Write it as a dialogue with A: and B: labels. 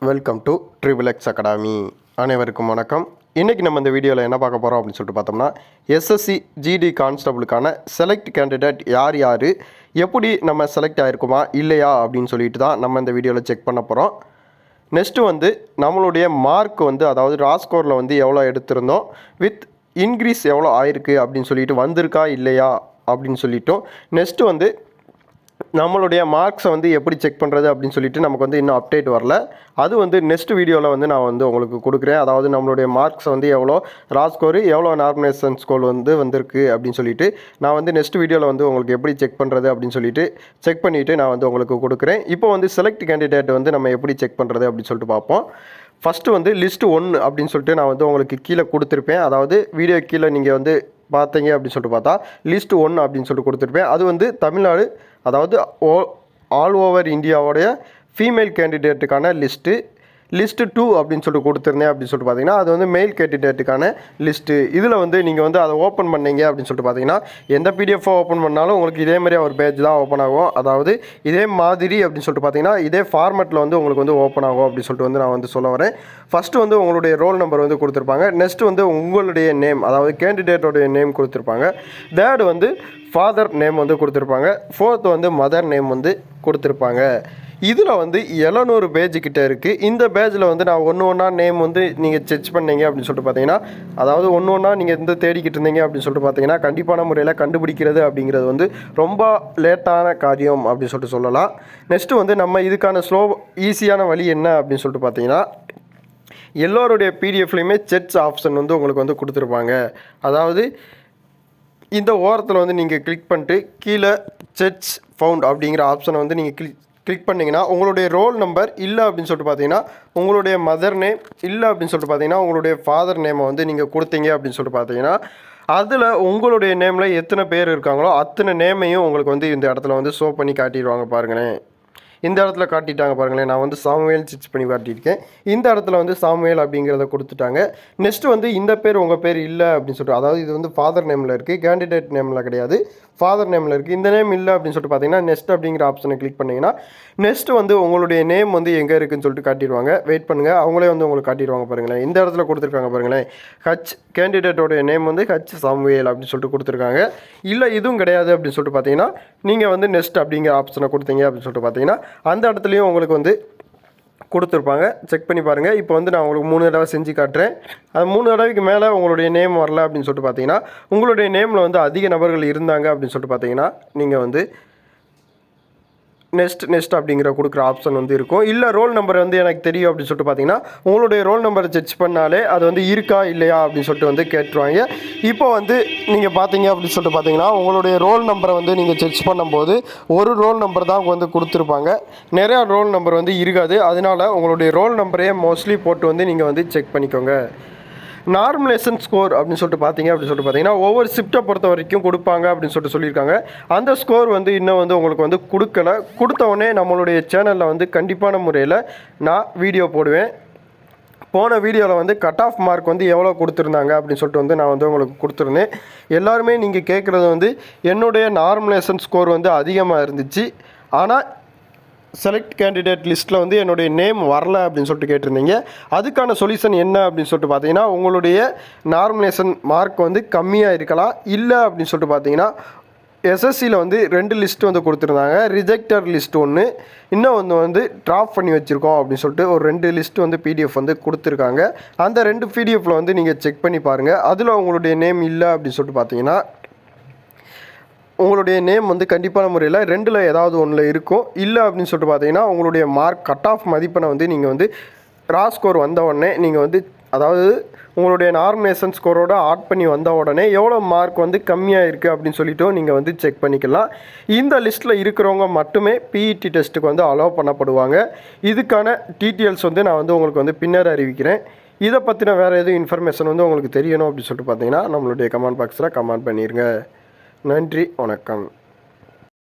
A: Welcome to triple X academy. அனைவருக்கும் வணக்கம். இன்றைக்கி நம்ம இந்த வீடியோவில் என்ன பார்க்க போகிறோம் அப்படின்னு சொல்லிட்டு பார்த்தோம்னா, எஸ்எஸ்சி ஜிடி கான்ஸ்டபிளுக்கான செலக்ட் கேண்டிடேட் யார் யார், எப்படி நம்ம செலக்ட் ஆகிருக்குமா இல்லையா அப்படின்னு சொல்லிட்டு தான் நம்ம இந்த வீடியோவில் செக் பண்ண போகிறோம். நெக்ஸ்ட்டு வந்து நம்மளுடைய மார்க் வந்து, அதாவது ராஸ்கோரில் வந்து எவ்வளோ எடுத்திருந்தோம், வித் இன்க்ரீஸ் எவ்வளோ ஆயிருக்கு அப்படின்னு சொல்லிட்டு வந்திருக்கா இல்லையா அப்படின்னு சொல்லிட்டோம். நெக்ஸ்ட்டு வந்து நம்மளுடைய மார்க்ஸை வந்து எப்படி செக் பண்ணுறது அப்படின்னு சொல்லிட்டு நமக்கு வந்து இன்னும் அப்டேட் வரல. அது வந்து நெக்ஸ்ட் வீடியோவில் வந்து நான் வந்து உங்களுக்கு கொடுக்குறேன். அதாவது நம்மளுடைய மார்க்ஸை வந்து எவ்வளோ ராஸ்கோர், எவ்வளோ நார்மலைசேஷன் ஸ்கோர் வந்திருக்கு அப்படின்னு சொல்லிட்டு நான் வந்து நெக்ஸ்ட் வீடியோவில் வந்து உங்களுக்கு எப்படி செக் பண்ணுறது அப்படின்னு சொல்லிட்டு செக் பண்ணிவிட்டு நான் வந்து உங்களுக்கு கொடுக்குறேன். இப்போ வந்து செலக்ட் கேண்டிடேட் வந்து நம்ம எப்படி செக் பண்ணுறது அப்படின்னு சொல்லிட்டு பார்ப்போம். ஃபஸ்ட்டு வந்து லிஸ்ட்டு 1 அப்படின்னு சொல்லிட்டு நான் வந்து உங்களுக்கு கீழே கொடுத்துருப்பேன். அதாவது வீடியோ கீழே நீங்கள் வந்து பார்த்தீங்க அப்படின்னு சொல்லிட்டு பார்த்தா லிஸ்ட்டு 1 அப்படின்னு சொல்லிட்டு கொடுத்துருப்பேன். அது வந்து தமிழ்நாடு, அதாவது ஆல் ஓவர் இந்தியாவோடைய ஃபீமேல் கேண்டிடேட்டுக்கான லிஸ்ட்டு 2 அப்படின்னு சொல்லிட்டு கொடுத்துருந்தேன். அப்படின்னு சொல்லிட்டு பார்த்தீங்கன்னா அது வந்து மேல் கேண்டிடேட்டுக்கான லிஸ்ட்டு. இதில் வந்து நீங்கள் வந்து அதை ஓப்பன் பண்ணீங்க அப்படின்னு சொல்லிட்டு பார்த்தீங்கன்னா எந்த பிடிஎஃபை ஓப்பன் பண்ணாலும் உங்களுக்கு இதே மாதிரி ஒரு பேஜ் தான் ஓப்பன் ஆகும். அதாவது இதே மாதிரி அப்படின்னு சொல்லிட்டு பார்த்தீங்கன்னா இதே ஃபார்மேட்டில் வந்து உங்களுக்கு வந்து ஓப்பன் ஆகும் அப்படின்னு சொல்லிட்டு வந்து நான் வந்து சொல்ல வரேன். ஃபஸ்ட்டு வந்து உங்களுடைய ரோல் நம்பர் வந்து கொடுத்துருப்பாங்க. நெக்ஸ்ட்டு வந்து உங்களுடைய நேம், அதாவது கேண்டிடேட்டோடைய நேம் கொடுத்துருப்பாங்க. தேர்டு வந்து ஃபாதர் நேம் வந்து கொடுத்துருப்பாங்க. ஃபோர்த்து வந்து மதர் நேம் வந்து கொடுத்துருப்பாங்க. இதில் வந்து 700 பேஜ் கிட்டே இருக்குது. இந்த பேஜில் வந்து நான் ஒன்று நேம் வந்து நீங்கள் செக் பண்ணீங்க அப்படின்னு சொல்லிட்டு பார்த்தீங்கன்னா, அதாவது ஒன்று நீங்கள் இந்த தேடிக்கிட்டு இருந்தீங்க அப்படின்னு சொல்லிட்டு பார்த்தீங்கன்னா கண்டிப்பான முறையில் கண்டுபிடிக்கிறது அப்படிங்கிறது வந்து ரொம்ப லேட்டான காரியம் அப்படின்னு சொல்லிட்டு சொல்லலாம். நெக்ஸ்ட்டு வந்து நம்ம இதுக்கான ஈஸியான வழி என்ன அப்படின்னு சொல்லிட்டு பார்த்தீங்கன்னா, எல்லோருடைய பிடிஎஃப்லேயுமே செட்ஸ் ஆப்ஷன் வந்து உங்களுக்கு வந்து கொடுத்துருப்பாங்க. அதாவது இந்த ஓரத்தில் வந்து நீங்கள் கிளிக் பண்ணிட்டு கீழே செட்ஸ் ஃபவுண்ட் அப்படிங்கிற ஆப்ஷனை வந்து நீங்கள் கிளிக் பண்ணிங்கன்னா உங்களுடைய ரோல் நம்பர் இல்லை அப்படின்னு சொல்லிட்டு பார்த்தீங்கன்னா உங்களுடைய மதர் நேம் இல்லை அப்படின்னு சொல்லிட்டு பார்த்தீங்கன்னா உங்களுடைய ஃபாதர் நேமை வந்து நீங்கள் கொடுத்தீங்க அப்படின்னு சொல்லிட்டு பார்த்தீங்கன்னா அதில் உங்களுடைய நேமில் எத்தனை பேர் இருக்காங்களோ அத்தனை நேமையும் உங்களுக்கு வந்து இந்த இடத்துல வந்து ஷோ பண்ணி காட்டிடுவாங்க. பாருங்களேன், இந்த இடத்துல காட்டிட்டாங்க பாருங்களேன். நான் வந்து சாமுவேல் ஸ்டிச் பண்ணி காட்டியிருக்கேன். இந்த இடத்துல வந்து சாமுவேல் அப்படிங்கிறத கொடுத்துட்டாங்க. நெக்ஸ்ட்டு வந்து இந்த பேர் உங்கள் பேர் இல்லை அப்படின்னு சொல்லிட்டு, அதாவது இது வந்து ஃபாதர் நேமில் இருக்குது, கேண்டிடேட் நேமில் கிடையாது, ஃபாதர் நேமில் இருக்குது. இந்த நேம் இல்லை அப்படின்னு சொல்லிட்டு பார்த்தீங்கன்னா நெக்ஸ்ட் அப்படிங்கிற ஆப்ஷனை கிளிக் பண்ணிங்கன்னா நெக்ஸ்ட்டு வந்து உங்களுடைய நேம் வந்து எங்கே இருக்குதுன்னு சொல்லிட்டு காட்டிடுவாங்க. வெயிட் பண்ணுங்கள், அவங்களே வந்து உங்களுக்கு காட்டிடுவாங்க பாருங்களேன். இந்த இடத்துல கொடுத்துருக்காங்க பாருங்களேன், கேண்டிடேட்டோடைய நேம் வந்து சாமுவேல் அப்படின்னு சொல்லிட்டு கொடுத்துருக்காங்க. இல்லை இதுவும் கிடையாது அப்படின்னு சொல்லிட்டு பார்த்தீங்கன்னா நீங்கள் வந்து நெக்ஸ்ட் அப்படிங்கிற ஆப்ஷனை கொடுத்தீங்க அப்படின்னு சொல்லிட்டு பார்த்தீங்கன்னா அந்த இடத்துலையும் உங்களுக்கு வந்து கொடுத்துருப்பாங்க. செக் பண்ணி பாருங்கள். இப்போ வந்து நான் உங்களுக்கு 3 தடவை செஞ்சு காட்டுறேன். அது 3 தடவைக்கு மேலே உங்களுடைய நேம் வரல அப்படின்னு சொல்லிட்டு பார்த்தீங்கன்னா உங்களுடைய நேமில் வந்து அதிக நபர்கள் இருந்தாங்க அப்படின்னு சொல்லிட்டு பார்த்தீங்கன்னா நீங்கள் வந்து நெக்ஸ்ட் அப்படிங்கிற கொடுக்குற ஆப்ஷன் வந்து இருக்கும். இல்லை ரோல் நம்பர் வந்து எனக்கு தெரியும் அப்படின்னு சொல்லிட்டு பார்த்தீங்கன்னா உங்களுடைய ரோல் நம்பரை செக் பண்ணாலே அது வந்து இருக்கா இல்லையா அப்படின்னு சொல்லிட்டு வந்து கேட்டுருவாங்க. இப்போ வந்து நீங்கள் பார்த்தீங்க அப்படின்னு சொல்லிட்டு பார்த்தீங்கன்னா உங்களுடைய ரோல் நம்பரை வந்து நீங்கள் செக் பண்ணும்போது ஒரு ரோல் நம்பர் தான் வந்து கொடுத்துருப்பாங்க. நிறையா ரோல் நம்பர் வந்து இருக்காது. அதனால் உங்களுடைய ரோல் நம்பரே மோஸ்ட்லி போட்டு வந்து நீங்கள் வந்து செக் பண்ணிக்கோங்க. நார்மலைசேஷன் ஸ்கோர் அப்படின்னு சொல்லிட்டு பார்த்தீங்கன்னா ஒவ்வொரு ஷிஃப்ட்டை பொறுத்த வரைக்கும் கொடுப்பாங்க அப்படின்னு சொல்லியிருக்காங்க. அந்த ஸ்கோர் வந்து இன்னும் வந்து உங்களுக்கு வந்து கொடுத்தவொடனே நம்மளுடைய சேனலில் வந்து கண்டிப்பான முறையில் நான் வீடியோ போடுவேன். போன வீடியோவில் வந்து கட் ஆஃப் மார்க் வந்து எவ்வளோ கொடுத்துருந்தாங்க அப்படின்னு சொல்லிட்டு வந்து நான் வந்து உங்களுக்கு கொடுத்துருந்தேன். எல்லாருமே நீங்கள் கேட்குறது வந்து என்னுடைய நார்மலைசேஷன் ஸ்கோர் வந்து அதிகமாக இருந்துச்சு, ஆனால் செலக்ட் கேண்டிடேட் லிஸ்ட்டில் வந்து என்னுடைய நேம் வரல அப்படின்னு சொல்லிட்டு கேட்டிருந்தீங்க. அதுக்கான சொல்யூஷன் என்ன அப்படின்னு சொல்லிட்டு பார்த்தீங்கன்னா உங்களுடைய நார்மலைசேஷன் மார்க் வந்து கம்மியாக இருக்கலாம். இல்லை அப்படின்னு சொல்லிட்டு பார்த்தீங்கன்னா எஸ்எஸ்சியில் வந்து 2 லிஸ்ட்டு வந்து கொடுத்துருந்தாங்க. ரிஜெக்டர் லிஸ்ட் ஒன்று, இன்னும் ஒன்று வந்து ட்ராப் பண்ணி வச்சுருக்கோம் அப்படின்னு சொல்லிட்டு ஒரு 2 லிஸ்ட்டு வந்து பிடிஎஃப் வந்து கொடுத்துருக்காங்க. அந்த 2 பிடிஎஃப்பில் வந்து நீங்கள் செக் பண்ணி பாருங்கள். அதில் உங்களுடைய நேம் இல்லை அப்படின்னு சொல்லிட்டு பார்த்தீங்கன்னா உங்களுடைய நேம் வந்து கண்டிப்பான முறையில் 2ல் ஏதாவது ஒன்றில் இருக்கும். இல்லை அப்படின்னு சொல்லிட்டு பார்த்தீங்கன்னா உங்களுடைய மார்க் கட் ஆஃப் மதிப்பெண்ணை வந்து நீங்கள் வந்து ராஸ்கோர் வந்த உடனே நீங்கள் வந்து, அதாவது உங்களுடைய நார்மலைசேஷன் ஸ்கோரோட ஆட் பண்ணி வந்த உடனே எவ்வளோ மார்க் வந்து கம்மியாக இருக்குது அப்படின்னு சொல்லிட்டு நீங்கள் வந்து செக் பண்ணிக்கலாம். இந்த லிஸ்ட்டில் இருக்கிறவங்க மட்டுமே பிஇடி டெஸ்ட்டுக்கு வந்து அலோவ் பண்ணப்படுவாங்க. இதுக்கான டீட்டெயில்ஸ் வந்து நான் வந்து உங்களுக்கு வந்து பின்னர் அறிவிக்கிறேன். இதை பற்றின வேறு எதுவும் இன்ஃபர்மேஷன் வந்து உங்களுக்கு தெரியணும் அப்படின்னு சொல்லிட்டு பார்த்தீங்கன்னா நம்மளுடைய கமெண்ட் பாக்ஸில் கமெண்ட் பண்ணிடுங்க. நன்றி, வணக்கம்.